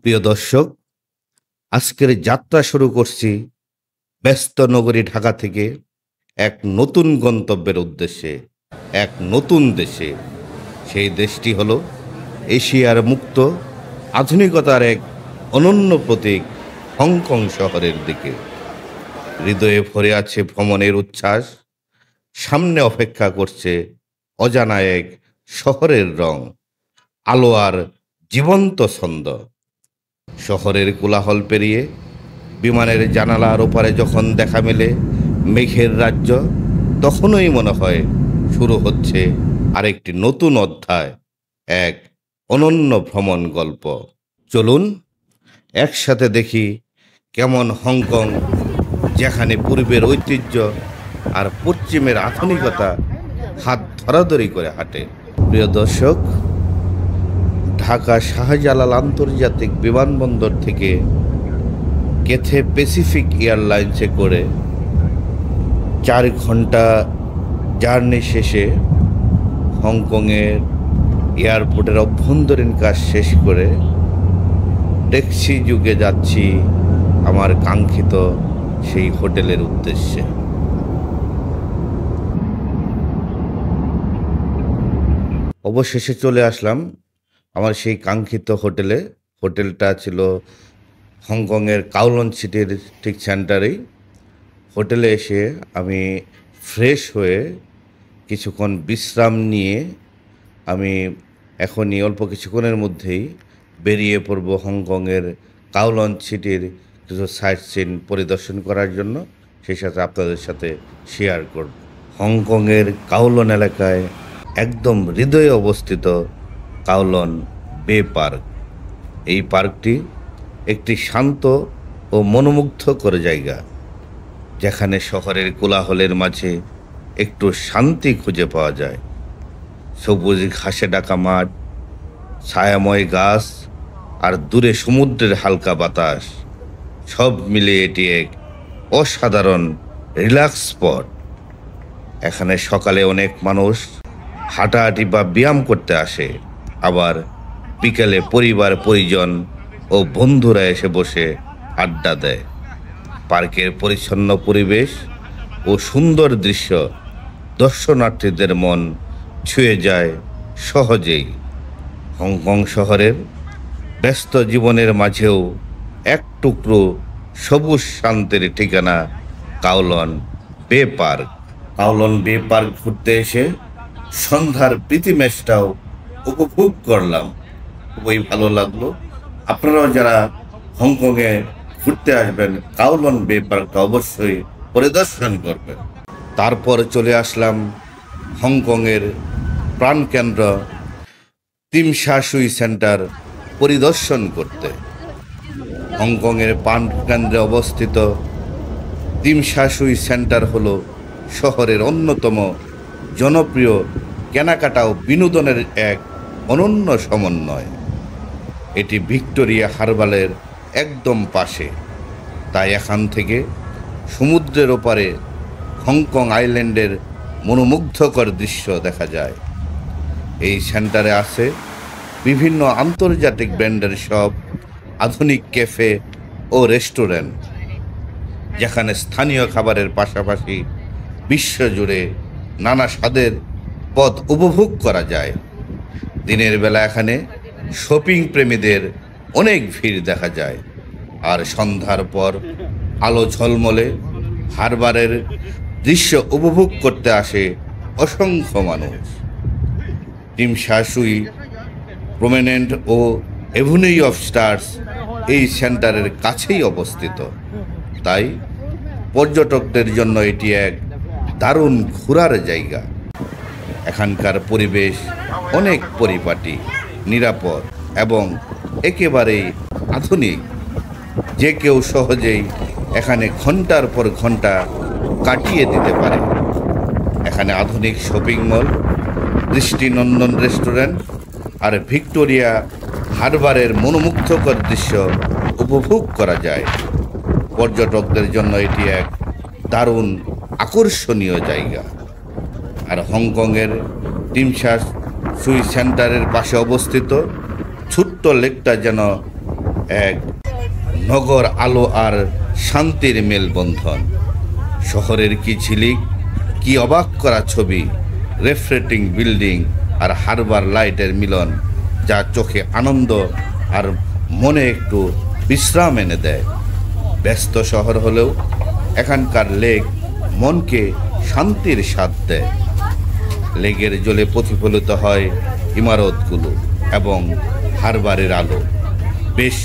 প্রিয় দর্শক, আজকের যাত্রা শুরু করছি ব্যস্ত নগরী ঢাকা থেকে এক নতুন গন্তব্যের উদ্দেশ্যে, এক নতুন দেশে। সেই দেশটি হলো এশিয়ার মুক্ত আধুনিকতার এক অনন্য প্রতীক হংকং শহরের দিকে। হৃদয়ে ভরে আছে ভ্রমণের উচ্ছ্বাস, সামনে অপেক্ষা করছে অজানা এক শহরের রং, আলো আর জীবন্ত ছন্দ। শহরের কোলাহল পেরিয়ে বিমানের জানালার ওপারে যখন দেখা মেলে মেঘের রাজ্য, তখনই মনে হয় শুরু হচ্ছে আরেকটি নতুন অধ্যায়, এক অনন্য ভ্রমণ গল্প। চলুন একসাথে দেখি কেমন হংকং, যেখানে পূর্বের ঐতিহ্য আর পশ্চিমের আধুনিকতা হাত ধরাধরি করে হাঁটে। প্রিয় দর্শক, ঢাকা শাহজালাল আন্তর্জাতিক বিমানবন্দর থেকে ক্যাথে প্যাসিফিক এয়ারলাইন্সে করে 4 ঘন্টা জার্নি শেষে হংকংয়ের এয়ারপোর্টের অভ্যন্তরীণ কাজ শেষ করে ট্যাক্সি যুগে যাচ্ছি আমার কাঙ্ক্ষিত সেই হোটেলের উদ্দেশ্যে। অবশেষে চলে আসলাম আমার সেই কাঙ্ক্ষিত হোটেলে। হোটেলটা ছিল হংকংয়ের কাওলন সিটির ঠিক সেন্টারেই। হোটেলে এসে আমি ফ্রেশ হয়ে কিছুক্ষণ বিশ্রাম নিয়ে আমি এখনই অল্প কিছুক্ষণের মধ্যেই বেরিয়ে পড়ব হংকংয়ের কাওলন সিটির কিছু সাইট সিন পরিদর্শন করার জন্য, সেই সাথে আপনাদের সাথে শেয়ার করব। হংকংয়ের কাওলন এলাকায় একদম হৃদয়ে অবস্থিত কাওলন বে পার্ক। এই পার্কটি একটি শান্ত ও মনোমুগ্ধকর জায়গা, যেখানে শহরের কোলাহলের মাঝে একটু শান্তি খুঁজে পাওয়া যায়। সবুজ ঘাসে ঢাকা মাঠ, ছায়াময় গাছ আর দূরে সমুদ্রের হালকা বাতাস, সব মিলে এটি এক অসাধারণ রিল্যাক্স স্পট। এখানে সকালে অনেক মানুষ হাঁটাহাঁটি বা ব্যায়াম করতে আসে, আবার বিকেলে পরিবার পরিজন ও বন্ধুরা এসে বসে আড্ডা দেয়। পার্কের পরিচ্ছন্ন পরিবেশ ও সুন্দর দৃশ্য দর্শনার্থীদের মন ছুঁয়ে যায় সহজেই। হংকং শহরের ব্যস্ত জীবনের মাঝেও এক টুকরো সবুজ শান্তির ঠিকানা কাওলন বে পার্ক। কাওলন বে পার্ক ঘুরতে এসে সন্ধ্যার প্রীতিমেশটাও উপভোগ করলাম, খুবই ভালো লাগলো। আপনারাও যারা হংকংয়ে ঘুরতে আসবেন, কাওলন বে পার্কটা অবশ্যই পরিদর্শন করবেন। তারপর চলে আসলাম হংকংয়ের প্রাণকেন্দ্র তিম সা সুই সেন্টার পরিদর্শন করতে। হংকংয়ের প্রাণকেন্দ্রে অবস্থিত তিম সা সুই সেন্টার হলো শহরের অন্যতম জনপ্রিয় কেনাকাটা ও বিনোদনের এক অনন্য সমন্বয়। এটি ভিক্টোরিয়া হারবারের একদম পাশে, তাই এখান থেকে সমুদ্রের ওপারে হংকং আইল্যান্ডের মনোমুগ্ধকর দৃশ্য দেখা যায়। এই সেন্টারে আছে বিভিন্ন আন্তর্জাতিক ব্র্যান্ডের শপ, আধুনিক ক্যাফে ও রেস্টুরেন্ট, যেখানে স্থানীয় খাবারের পাশাপাশি বিশ্বজুড়ে নানা স্বাদের পদ উপভোগ করা যায়। দিনের বেলা এখানে শপিং প্রেমীদের অনেক ভিড় দেখা যায়, আর সন্ধ্যার পর আলো ঝলমলে হারবারের দৃশ্য উপভোগ করতে আসে অসংখ্য মানুষ। তিম সা সুই প্রমেনেন্ট ও এভিনিউ অফ স্টার্স এই সেন্টারের কাছেই অবস্থিত, তাই পর্যটকদের জন্য এটি এক দারুণ ঘোরার জায়গা। এখানকার পরিবেশ অনেক পরিপাটি, নিরাপদ এবং একেবারেই আধুনিক। যে কেউ সহজেই এখানে ঘন্টার পর ঘন্টা কাটিয়ে দিতে পারে। এখানে আধুনিক শপিং মল, দৃষ্টিনন্দন রেস্টুরেন্ট আর ভিক্টোরিয়া হারবারের মনোমুগ্ধকর দৃশ্য উপভোগ করা যায়। পর্যটকদের জন্য এটি এক দারুণ আকর্ষণীয় জায়গা। আর হংকংয়ের তিম সা সুই সেন্টারের পাশে অবস্থিত ছোট্ট লেকটা যেন এক নগর আলো আর শান্তির মেলবন্ধন। শহরের কি ঝিলিক, কি অবাক করা ছবি, রেফ্রেটিং বিল্ডিং আর হারবার লাইটের মিলন, যা চোখে আনন্দ আর মনে একটু বিশ্রাম এনে দেয়। ব্যস্ত শহর হলেও এখানকার লেক মনকে শান্তির স্বাদ দেয়। লেকের জলে প্রতিফলিত হয় ইমারতগুলো এবং হারবারের আলো বেশ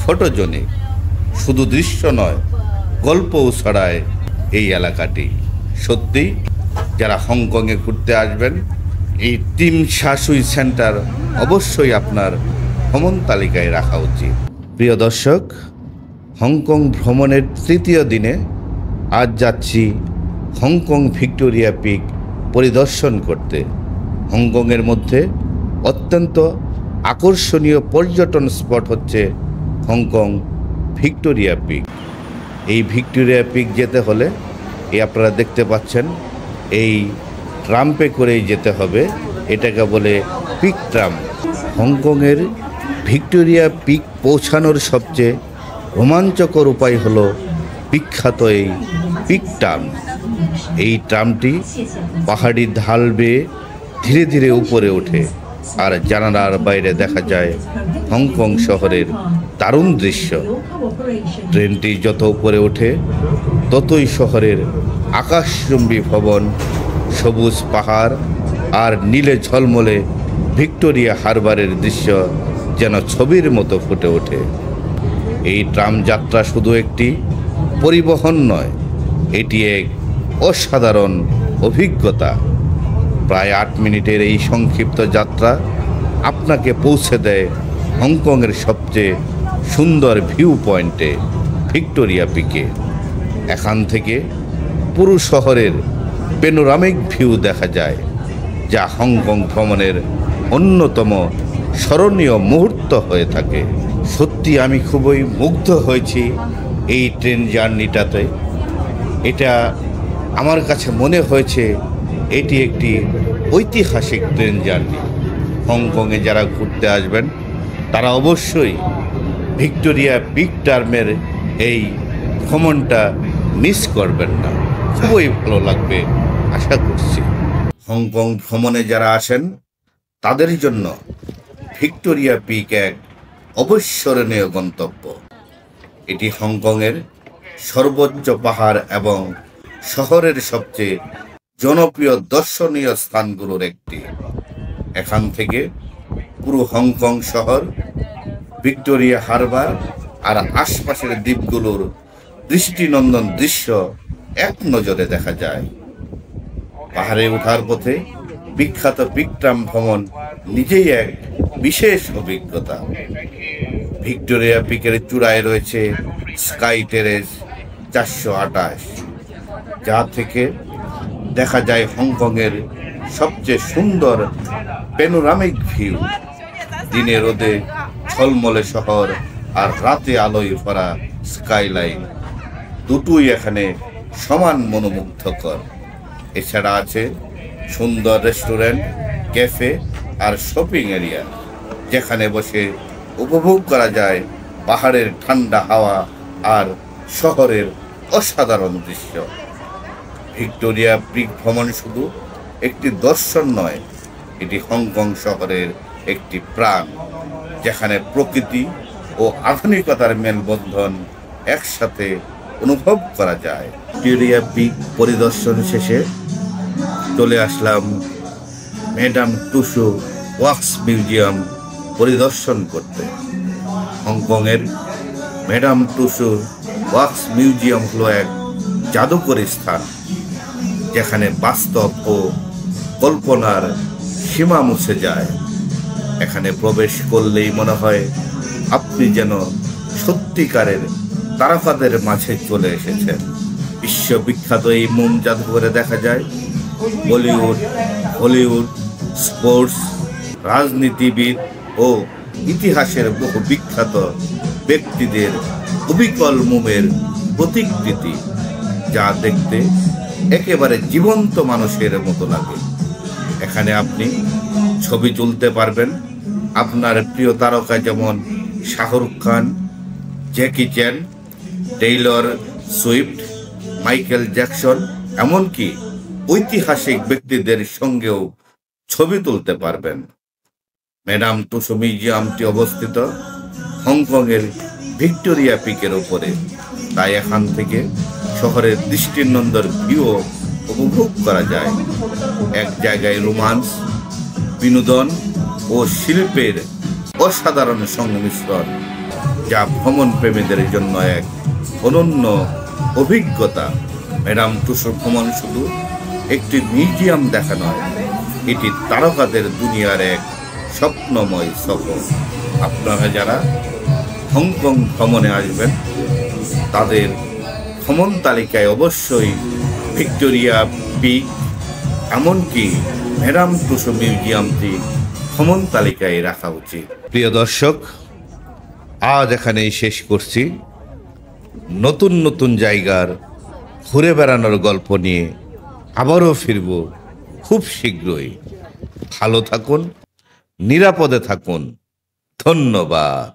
ফটোজেনিক। শুধু দৃশ্য নয়, গল্পও ছড়ায় এই এলাকাটি। সত্যি যারা হংকংয়ে ঘুরতে আসবেন, এই তিম সা সুই সেন্টার অবশ্যই আপনার ভ্রমণ তালিকায় রাখা উচিত। প্রিয় দর্শক, হংকং ভ্রমণের তৃতীয় দিনে আজ যাচ্ছি হংকং ভিক্টোরিয়া পিক পরিদর্শন করতে। হংকংয়ের মধ্যে অত্যন্ত আকর্ষণীয় পর্যটন স্পট হচ্ছে হংকং ভিক্টোরিয়া পিক। এই ভিক্টোরিয়া পিক যেতে হলে আপনারা দেখতে পাচ্ছেন এই ট্রাম্পে করেই যেতে হবে। এটাকে বলে পিক ট্রাম। হংকংয়ের ভিক্টোরিয়া পিক পৌঁছানোর সবচেয়ে রোমাঞ্চকর উপায় হলো বিখ্যাত এই পিক ট্রাম। এই ট্রামটি পাহাড়ি ঢাল বেয়ে ধীরে ধীরে উপরে ওঠে আর জানালার বাইরে দেখা যায় হংকং শহরের দারুণ দৃশ্য। ট্রেনটি যত উপরে ওঠে ততই শহরের আকাশচুম্বী ভবন, সবুজ পাহাড় আর নীলে ঝলমলে ভিক্টোরিয়া হারবারের দৃশ্য যেন ছবির মতো ফুটে ওঠে। এই ট্রাম যাত্রা শুধু একটি পরিবহন নয়, এটি এক অসাধারণ অভিজ্ঞতা। প্রায় 8 মিনিটের এই সংক্ষিপ্ত যাত্রা আপনাকে পৌঁছে দেয় হংকংয়ের সবচেয়ে সুন্দর ভিউ পয়েন্টে, ভিক্টোরিয়া পিকে। এখান থেকে পুরো শহরের প্যানোরামিক ভিউ দেখা যায়, যা হংকং ভ্রমণের অন্যতম স্মরণীয় মুহূর্ত হয়ে থাকে। সত্যি আমি খুবই মুগ্ধ হয়েছি এই ট্রেন জার্নিটাতে। এটা আমার কাছে মনে হয়েছে এটি একটি ঐতিহাসিক ট্রেন জার্নি। হংকংয়ে যারা ঘুরতে আসবেন তারা অবশ্যই ভিক্টোরিয়া পিক ট্রামের এই ভ্রমণটা মিস করবেন না। খুবই ভালো লাগবে আশা করছি। হংকং ভ্রমণে যারা আসেন তাদের জন্য ভিক্টোরিয়া পিক এক অবিস্মরণীয় গন্তব্য। এটি হংকংয়ের সর্বোচ্চ পাহাড় এবং শহরের সবচেয়ে জনপ্রিয় দর্শনীয় স্থানগুলোর একটি। এখান থেকে পুরো হংকং শহর, ভিক্টোরিয়া হারবার আর আশপাশের দ্বীপগুলোর দৃষ্টিনন্দন দৃশ্য এক নজরে দেখা যায়। পাহাড়ে ওঠার পথে বিখ্যাত পিক ট্রাম ভ্রমণ নিজেই এক বিশেষ অভিজ্ঞতা। ভিক্টোরিয়া পিকের চূড়ায় রয়েছে স্কাই টেরেস 428, যা থেকে দেখা যায় হংকংয়ের সবচেয়ে সুন্দর প্যানোরামিক ভিউ। দিনে রোদে ঝলমলে শহর আর রাতে আলোয় ভরা স্কাইলাইন দুটোই এখানে সমান মনোমুগ্ধকর। এছাড়া আছে সুন্দর রেস্টুরেন্ট, ক্যাফে আর শপিং এরিয়া, যেখানে বসে উপভোগ করা যায় পাহাড়ের ঠান্ডা হাওয়া আর শহরের অসাধারণ দৃশ্য। ভিক্টোরিয়া পিক ভ্রমণ শুধু একটি দর্শন নয়, এটি হংকং শহরের একটি প্রাণ, যেখানে প্রকৃতি ও আধুনিকতার মেলবন্ধন একসাথে অনুভব করা যায়। ভিক্টোরিয়া পিক পরিদর্শন শেষে চলে আসলাম ম্যাডাম টুসু ওয়াক্স মিউজিয়াম পরিদর্শন করতে। হংকংয়ের ম্যাডাম টুসু ওয়াক্স মিউজিয়াম হলো এক জাদুকরী স্থান, যেখানে বাস্তব ও কল্পনার সীমা মুছে যায়। এখানে প্রবেশ করলেই মনে হয় আপনি যেন সত্যিকারের তারকাদের মাঝে চলে এসেছেন। বিশ্ববিখ্যাত এই মোম জাদুঘরে দেখা যায় বলিউড, হলিউড, স্পোর্টস, রাজনীতিবিদ ও ইতিহাসের বহু বিখ্যাত ব্যক্তিদের অবিকল মোমের প্রতিকৃতি, যা দেখতে একেবারে জীবন্ত মানুষের মতো লাগে। এখানে আপনি ছবি তুলতে পারবেন আপনার প্রিয় তারকা যেমন শাহরুখ খান, জ্যাকি চ্যান, টেইলর সুইফট, মাইকেল জ্যাকসন, এমনকি ঐতিহাসিক ব্যক্তিদের সঙ্গেও ছবি তুলতে পারবেন। ম্যাডাম তুসো মিউজিয়ামটি অবস্থিত হংকংয়ের ভিক্টোরিয়া পিকের উপরে, তাই এখান থেকে শহরের দৃষ্টিনন্দন ভিউ উপভোগ করা যায়। এক জায়গায় রোমান্স, বিনোদন ও শিল্পের অসাধারণ সংমিশ্রণ, যা ভ্রমণ প্রেমীদের জন্য এক অনন্য অভিজ্ঞতা। ম্যাডাম তুসো ভ্রমণ শুধু একটি মিউজিয়াম দেখা নয়, এটি তারকাদের দুনিয়ার এক স্বপ্নময় সফর। আপনারা যারা হংকং ভ্রমণে আসবেন তাদের ভ্রমণ তালিকায় অবশ্যই ভিক্টোরিয়া পিক, এমনকি ম্যাডাম তুসো মিউজিয়ামটি ভ্রমণ তালিকায় রাখা উচিত। প্রিয় দর্শক, আজ এখানেই শেষ করছি। নতুন নতুন জায়গার ঘুরে বেড়ানোর গল্প নিয়ে আবারও ফিরব খুব শীঘ্রই। ভালো থাকুন, নিরাপদে থাকুন। ধন্যবাদ।